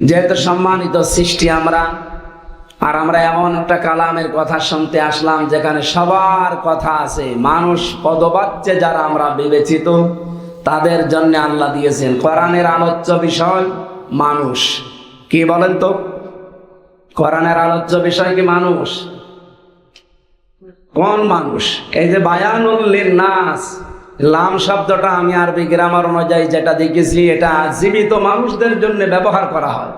যেহেতু সম্মানিত সৃষ্টি আমরা, আর আমরা এমন একটা কালামের কথা শুনতে আসলাম যেখানে সবার কথা আছে। মানুষ পদবাচ্যে যারা আমরা বিবেচিত, তাদের জন্য আল্লাহ দিয়েছেন কোরআনের আলোচ্য বিষয় মানুষ। কি বলেন তো, কোরআনের আলোচ্য বিষয় কি মানুষ? কোন মানুষ? এই যে বায়ানুল লিন্নাস, লাম শব্দটা আমি আরবি গ্রামার অনুযায়ী যেটা দেখেছি, এটা জীবিত মানুষদের জন্য ব্যবহার করা হয়।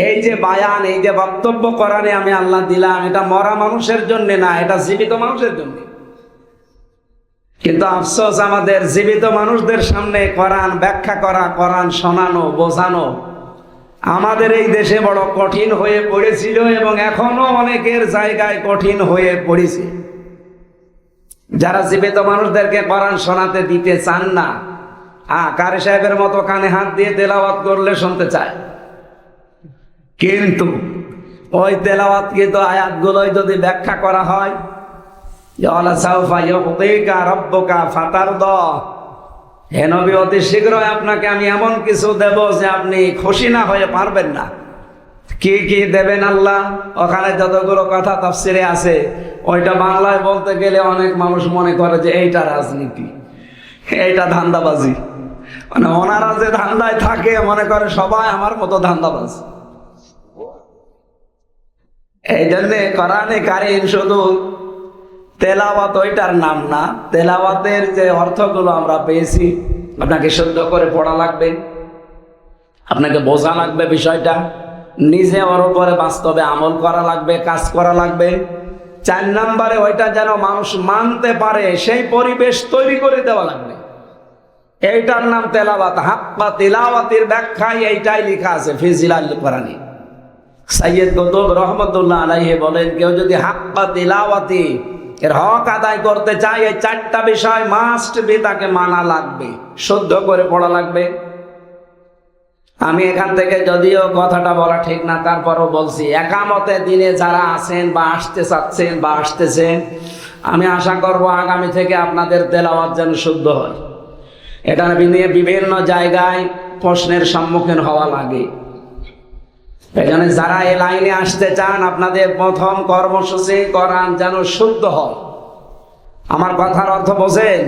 এই যে বায়ান, এই যে বক্তব্য কোরআনে আমি আল্লাহ দিলাম, এটা মরা মানুষের জন্য না, এটা জীবিত মানুষের জন্য। কিন্তু আফসোস, আমাদের জীবিত মানুষদের সামনে কোরআন ব্যাখ্যা করা, কোরআন শোনানো, বোঝানো আমাদের এই দেশে বড় কঠিন হয়ে পড়েছিল এবং এখনো অনেকের জায়গায় কঠিন হয়ে পড়েছে। যারা জীবিত মানুষদেরকে কোরআন শোনাতে দিতে চান না, কারি সাহেবের মতো কানে হাত দিয়ে তেলাওয়াত করলে শুনতে চায়, কিন্তু ওই তেলাওয়াতকৃত আয়াতগুলোই যদি ব্যাখ্যা করা হয়, হে নবী, অতি শীঘ্রই আপনাকে আমি এমন কিছু দেব যে আপনি খুশি না হয়ে পারবেন না। কি কি দেবেন আল্লাহ? ওখানে যতগুলো কথা তাফসিরে আছে, ওইটা বাংলায় বলতে গেলে অনেক মানুষ মনে করে যে এইটা রাজনীতি, এইটা ধান্দাবাজি। মানে ওনারা যে ধান্দায় থাকে মনে করে সবাই আমার মতো ধান্দাবাজ। এই জন্যে কোরআনে কারীম শুধু তেলাওয়াত ওইটার নাম না, তেলাওয়াতের যে অর্থগুলো আমরা পেয়েছি, আপনাকে শুদ্ধ করে পড়া লাগবে, আপনাকে বোঝা লাগবে বিষয়টা, নিজে ওর উপরে বাস্তবে আমল করা লাগবে, কাজ করা লাগবে। 4 নম্বরে ওইটা যেন মানুষ মানতে পারে সেই পরিবেশ তৈরি করে দেওয়া লাগবে। এইটার নাম তেলাওয়াত। হাক্কা তিলাওয়াতের ব্যাখ্যায় এইটাই লেখা আছে ফি জিলাল কোরআনি। সাইয়্যিদ কুতুব রহমাতুল্লাহ আলাইহি বলেন, কেউ যদি হাক্কা তিলাওয়াতি, এর হক আদায় করতে চায়, এই 4টা বিষয় মাস্ট বি, তাকে মানা লাগবে, শুদ্ধ করে পড়া লাগবে। আমি এখান থেকে যদিও কথাটা বলা ঠিক না, তারপরও বলছি, একামতে দিনে যারা আছেন বা আসতে চাচ্ছেন বা আসতেছেন, আমি আশা করব আগামী থেকে আপনাদের তেলাওয়াত যেন শুদ্ধ হয়। এটা নিয়ে বিভিন্ন জায়গায় প্রশ্নের সম্মুখীন হওয়া লাগে। এই জন্য যারা এই লাইনে আসতে চান, আপনাদের প্রথম কর্মসূচি কোরআন যেন শুদ্ধ হয়। আমার কথার অর্থ বোঝেন?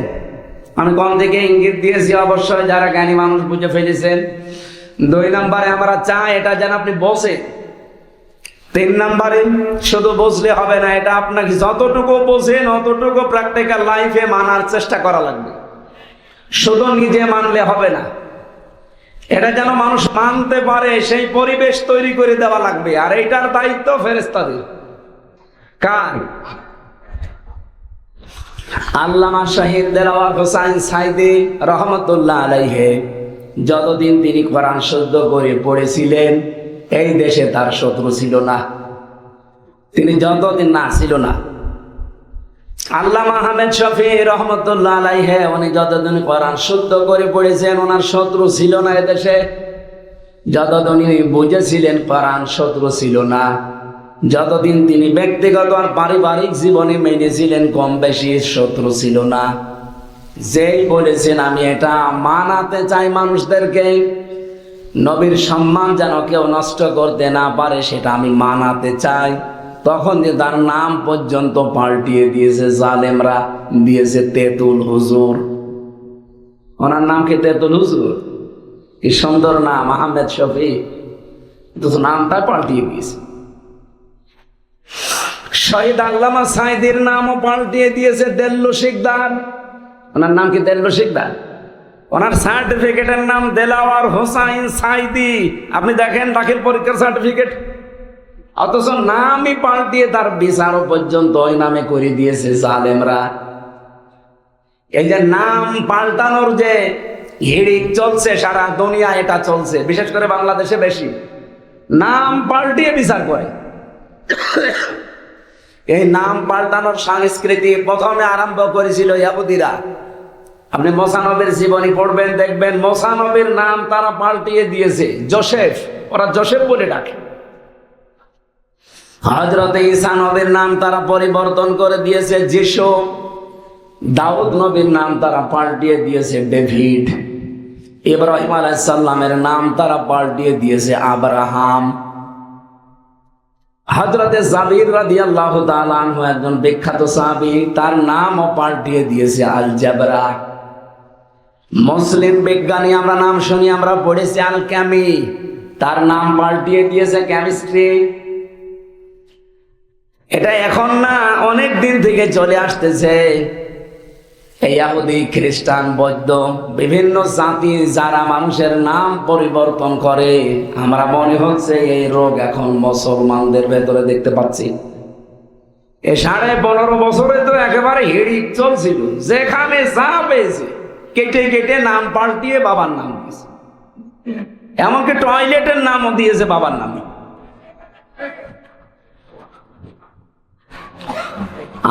আমি কোন দিকে ইঙ্গিত দিয়েছি অবশ্যই যারা জ্ঞানী মানুষ বুঝে ফেলেছেন। 2 নম্বরে আমরা চাই এটা যেন আপনি বোঝেন। 3 নম্বরে শুধু বুঝলে হবে না, এটা আপনাকে যতটুকু বোঝেন অতটুকু প্র্যাকটিক্যাল লাইফে মানার চেষ্টা করা লাগবে। শুধু নিজে মানলে হবে না, এটা যেন মানুষ মানতে পারে সেই পরিবেশ তৈরি করে দেওয়া লাগবে। আর এইটার দায়িত্ব ফেরেশতাদের। কার? আল্লামা শহীদ দেলাওয়ার হোসাইন সাইদি রহমতুল্লাহ আলাইহি যতদিন তিনি কোরআন শুদ্ধ করে পড়েছিলেন, এই দেশে তার শত্রু ছিল না। তিনি যতদিন না ছিল না। আল্লামা আহমেদ শফি রহমতুল্লাহ আলাইহি উনি যতদিন কোরআন শুদ্ধ করে পড়েছেন, ওনার শত্রু ছিল না এদেশে। যতদিন উনি বুঝেছিলেন কোরআন, শত্রু ছিল না। যতদিন তিনি ব্যক্তিগত আর পারিবারিক জীবনে মেনেছিলেন, কম বেশি শত্রু ছিল না। যেই বলেছেন আমি এটা মানাতে চাই মানুষদেরকে, নবীর সম্মান যেন কেউ নষ্ট করতে না পারে সেটা আমি মানাতে চাই, তখন যে তার নাম পর্যন্ত পাল্টিয়ে দিয়েছে জালেমরা, দিয়েছে তেতুল হুজুর। ওনার নাম কি তেতুল হুজুর? কি সুন্দর নাম, আহমেদ শফি, নামটা পাল্টিয়ে দিয়েছে। শহীদ আল্লামা সাইদির নামও পাল্টিয়ে দিয়েছে দেল্লু শিকদার। ওনার নাম কি দেল্লু শিকদার? ওনার সার্টিফিকেটের নাম দেলাওয়ার হোসাইন সাইদি। আপনি দেখেন দাখিল পরীক্ষার সার্টিফিকেট, অথচ নামই পাল্টিয়ে তার বিচারও পর্যন্ত ওই নামে করে দিয়েছে জালেমরা। এই যে নাম পাল্টানোর যে হিড়িক চলছে সারা দুনিয়া, এটা চলছে বিশেষ করে বাংলাদেশে বেশি। নাম পাল্টিয়ে বিচার করে। এই নাম পাল্টানোর সংস্কৃতি প্রথমে আরম্ভ করেছিল ইহুদিরা। আপনি মুসা নবীর জীবনী পড়বেন, দেখবেন মুসা নবীর নাম তারা পাল্টিয়ে দিয়েছে জোসেফ, ওরা জোসেফ বলে ডাকে। হযরত ঈসা নবীর নাম তারা পরিবর্তন করে দিয়েছে যিশু। দাউদ নবীর নাম তারা পাল্টিয়ে দিয়েছে ডেভিড। ইব্রাহিম আলাইহিস সালামের নাম তারা পাল্টিয়ে দিয়েছে আব্রাহাম। হযরতে জাবির রাদিয়াল্লাহু তাআলা আনহু একজন বিখ্যাত সাহাবী, তার নামও পাল্টিয়ে দিয়েছে আল জাবরা। মুসলিম বিজ্ঞানী আমরা নাম শুনি, আমরা পড়েছি আল কেমি, তার নাম পাল্টিয়ে দিয়েছে কেমিস্ট্রি। এটা এখন না, অনেক দিন থেকে চলে আসতেছে। এই ইহুদি, খ্রিস্টান, বৌদ্ধ বিভিন্ন জাতি যারা মানুষের নাম পরিবর্তন করে, আমরা মনে হচ্ছে এই রোগ এখন মুসলমানদের ভেতরে দেখতে পাচ্ছি। এই 15.5 বছরে তো একেবারে হিড়িক চলছিল, যেখানে যা পেয়েছে কেটে কেটে নাম পাল্টিয়ে বাবার নাম দিয়েছে, এমনকি টয়লেটের নামও দিয়েছে বাবার নামে।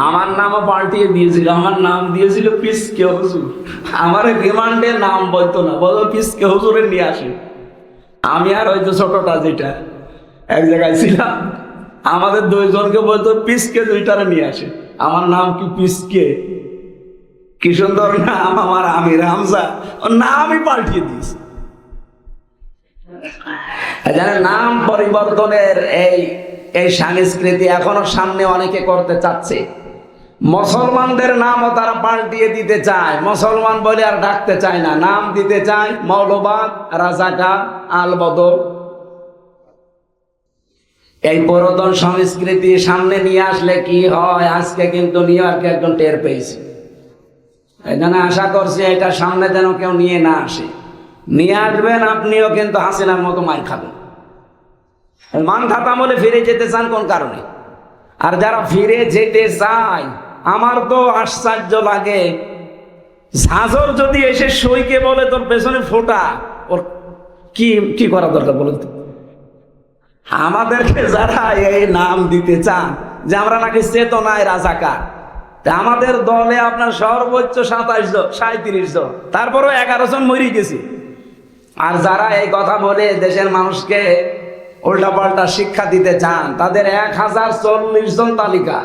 আমার নামও পাল্টিয়ে দিয়েছিল, আমার নাম দিয়েছিল পিসকে হুজুর। আমার রিমান্ডে নাম বলতো না, বলো পিসকে হুজুরে নিয়ে আসে। আমি আর হয়তো ছোটটা যেটা এক জায়গায় ছিলাম, আমাদের 2 জনকে বলতো পিসকে, 2টারে নিয়ে আসে। আমার নাম কি পিসকে? কি সুন্দর নাম আমার, আমির হামজা, ওর নামই পাল্টিয়ে দিয়েছি। জানেন, নাম পরিবর্তনের এই সংস্কৃতি এখনো সামনে অনেকে করতে চাচ্ছে। মুসলমানদের নামও তারা পাল্টিয়ে দিতে চায়, মুসলমান বলে আর ডাকতে চায় না, নাম দিতে চায় মৌলবাদ, রাজাকার, আল বদর। এই পুরাতন সংস্কৃতি সামনে নিয়ে আসলে কি হয়, আজকে কিন্তু নিউ ইয়র্কে একজন টের পেয়েছি। এই জন্য আশা করছি এটা সামনে যেন কেউ নিয়ে না আসে। নিয়ে আসবেন আপনিও কিন্তু হাসিনার মতো মার খাবেন। মান খাতা বলে ফিরে যেতে চান কোন কারণে? আর যারা ফিরে যেতে চায়, আমার তো আশ্চর্য লাগে, ঝাঁঝর যদি এসে সইকে বলে তোর পেছনে ফোঁটা, ওর কি করা দরকার বলুন তো? আমাদেরকে যারা এই নাম দিতে চান যে আমরা নাকি চেতনায় রাজাকার, আমাদের দলে আপনার সর্বোচ্চ 27 জন, 37 জন, তারপরও 11 জন মরে গেছে। আর যারা এই কথা বলে দেশের মানুষকে উল্টাপাল্টা শিক্ষা দিতে চান, তাদের 1040 জন তালিকা।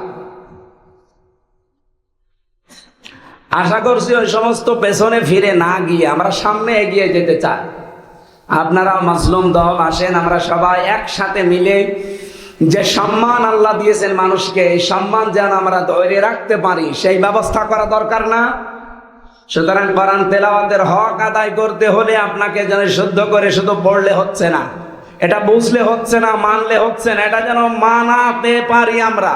আশা করছি ওই সমস্ত পেছনে ফিরে না গিয়ে আমরা সামনে এগিয়ে যেতে চাই। আপনারা মাজলুম দল আসেন, আমরা সবাই একসাথে মিলে যে সম্মান আল্লাহ দিয়েছেন মানুষকে, এই সম্মান যেন আমরা ধরে রাখতে পারি সেই ব্যবস্থা করা দরকার না? সুতরাং কোরআন তেলাওয়াতের হক আদায় করতে হলে আপনাকে যেন শুদ্ধ করে শুধু পড়লে হচ্ছে না, এটা বুঝলে হচ্ছে না, মানলে হচ্ছে না, এটা যেন মানাতে পারি আমরা।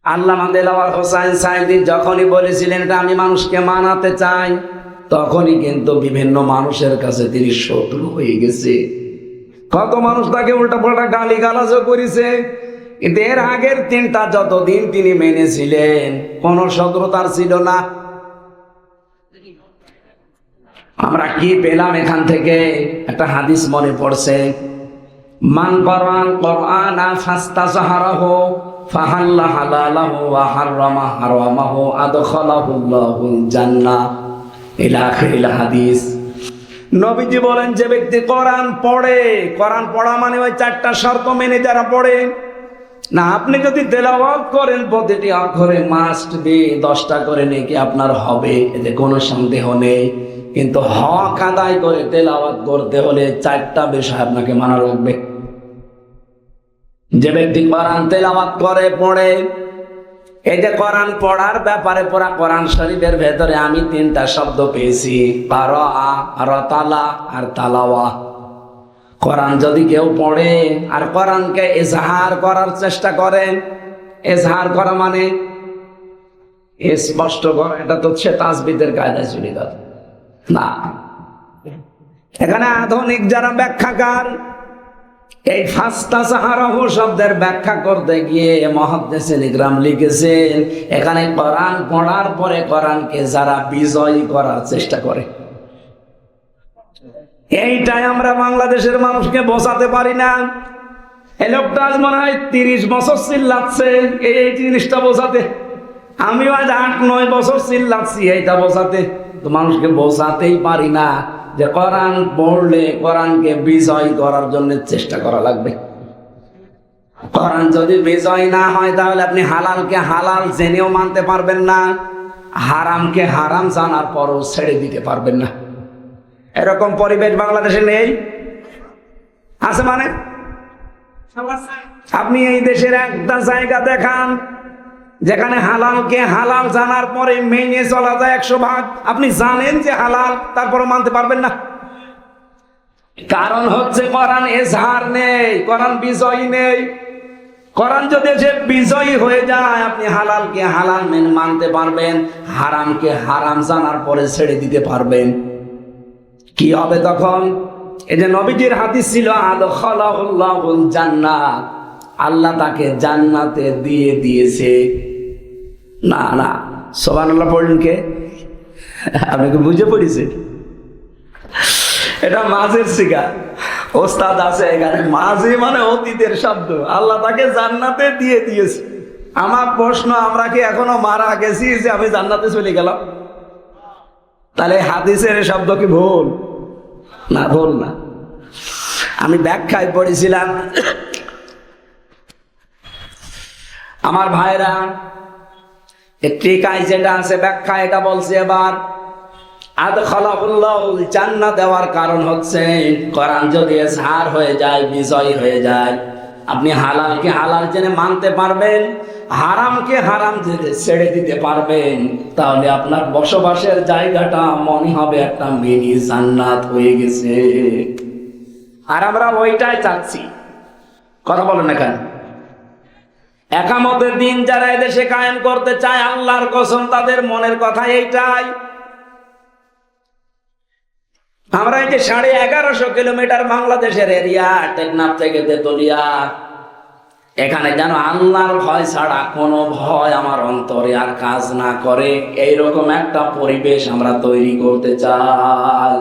আল্লামা দেলাওয়ার হোসাইন সাইদি যখনই বলেছিলেন এটা আমি মানুষকে মানাতে চাই, তখনই কিন্তু বিভিন্ন মানুষের কাছে তিনি শত্রু হয়ে গেছে। কত মানুষ তাকে উল্টাপাল্টা গালি গালাজও করেছে, কিন্তু এর আগের 3টা যতদিন তিনি মেনেছিলেন কোনো শত্রুতার ছিল না। আমরা কি পেলাম এখান থেকে? একটা হাদিস মনে পড়ছে, মান কোরআন কোরআনা ফাস্তাজহারাহু ফাহাল্লা হালালাহু ওয়া হাররামা হারামাহু আদখালাহুল্লাহুল জান্নাহ ইলা আখিরিল হাদিস। নবীজি বলেন, যে ব্যক্তি কোরআন পড়ে, কোরআন পড়া মানে ওই 4টা শর্ত মেনে যারা পড়ে না, আপনি যদি তেলাওয়াত করেন প্রতিটি অক্ষরে মাস্ট বি 10টা করে নেকি আপনার হবে, এতে কোনো সন্দেহ নেই। কিন্তু হক আদায় করে তেলাওয়াত করতে হলে 4টা বিষয় আপনাকে মানা লাগবে। যে ব্যক্তি কোরআন তেলাওয়াত করে, পড়ে, এই যে কোরআন পড়ার ব্যাপারে পুরা কোরআন শরীফের ভেতরে আমি 3টা শব্দ পেয়েছি, কারা, রাতালা আর তালাওয়া। কোরআন যদি কেউ পড়ে আর কোরআনকে ইজহার করার চেষ্টা করে, ইজহার করা মানে স্পষ্ট করা, এটা তো হচ্ছে তাসবিদের কায়দায় চলে গেল না। এখানে আধুনিক যারা ব্যাখ্যাকার, এই ফাস্তাজহারাহু শব্দের ব্যাখ্যা করতে গিয়ে মুহাদ্দিসিন ইকরাম লিখেছেন, এখানে কোরআন পড়ার পরে কোরআনকে যারা বিজয়ী করার চেষ্টা করে, এইটাই আমরা বাংলাদেশের মানুষকে বোঝাতে পারি না। এই লোকটা আজ মনে হয় 30 বছর চিল্লাচ্ছে এই জিনিসটা বোঝাতে, আমিও আজ 8-9 বছর চিল্লাচ্ছি এইটা বোঝাতে, তো মানুষকে বোঝাতেই পারি না যে কোরআন পড়লে কোরআনকে বিজয় করার জন্য চেষ্টা করা লাগবে। কোরআন যদি বিজয় না হয় তাহলে আপনি হালালকে হালাল জেনেও মানতে পারবেন না, হারামকে হারাম জানার পরও ছেড়ে দিতে পারবেন না। এরকম পরিবেশ বাংলাদেশে নেই, আছে মানে? আপনি এই দেশের একটা জায়গা দেখান যেখানে হালালকে হালাল জানার পরে মেনে চলা যায় 100 ভাগ। আপনি জানেন যে হালাল, তারপরও মানতে পারবেন না। কারণ হচ্ছে কোরআন এজহার নেই, কোরআন বিজয়ী নেই। কোরআন যদি এসে বিজয়ী হয়ে যায়, আপনি হালালকে হালাল মেনে মানতে পারবেন, হারামকে হারাম জানার পরে ছেড়ে দিতে পারবেন। কি হবে তখন? এই যে নবীজির হাদিস ছিল, আদখালাহুল্লাহুল জান্নাত, আল্লাহ তাকে জান্নাতে দিয়ে দিয়েছে। না না, সুবহানাল্লাহ পড়লেন কে? আপনাকে বুঝে পড়েছে? এটা মাঝের শিকা, ওস্তাদ আছে এখানে। মাঝে মানে অতীতের শব্দ, আল্লাহ তাকে জান্নাতে দিয়ে দিয়েছে। আমার প্রশ্ন, আমরা কি এখনো মারা গেছি যে আমি জান্নাতে চলে গেলাম? তাহলে হাদিসের শব্দ কি ভুল? না, ভুল না। আমি ব্যাখ্যায় পড়েছিলাম, আমার ভাইরা টিকায় যেটা আছে ব্যাখ্যা এটা বলছে। এবার আদখালাহুল্লাহুল জান্নাত দেওয়ার কারণ হচ্ছে কোরআন যদি এজহার হয়ে যায়, বিজয় হয়ে যায়, আপনি হালালকে হালাল জেনে মানতে পারবেন, হারামকে হারাম জেনে ছেড়ে দিতে পারবেন, তাহলে আপনার বসবাসের জায়গাটা মনে হবে একটা মিনি জান্নাত হয়ে গেছে। আর আমরা ওইটাই চাচ্ছি। কথা বলেন না কেন? একামতের দিন যারা এদেশে কায়েম করতে চায়, আল্লাহর কসম তাদের মনের কথা এইটাই। আমরা এই যে 1150 কিলোমিটার বাংলাদেশের এরিয়া, টেকনাফ থেকে তেতুলিয়া, এখানে যেন আল্লাহর ভয় ছাড়া কোনো ভয় আমার অন্তরে আর কাজ না করে, এইরকম একটা পরিবেশ আমরা তৈরি করতে চাই।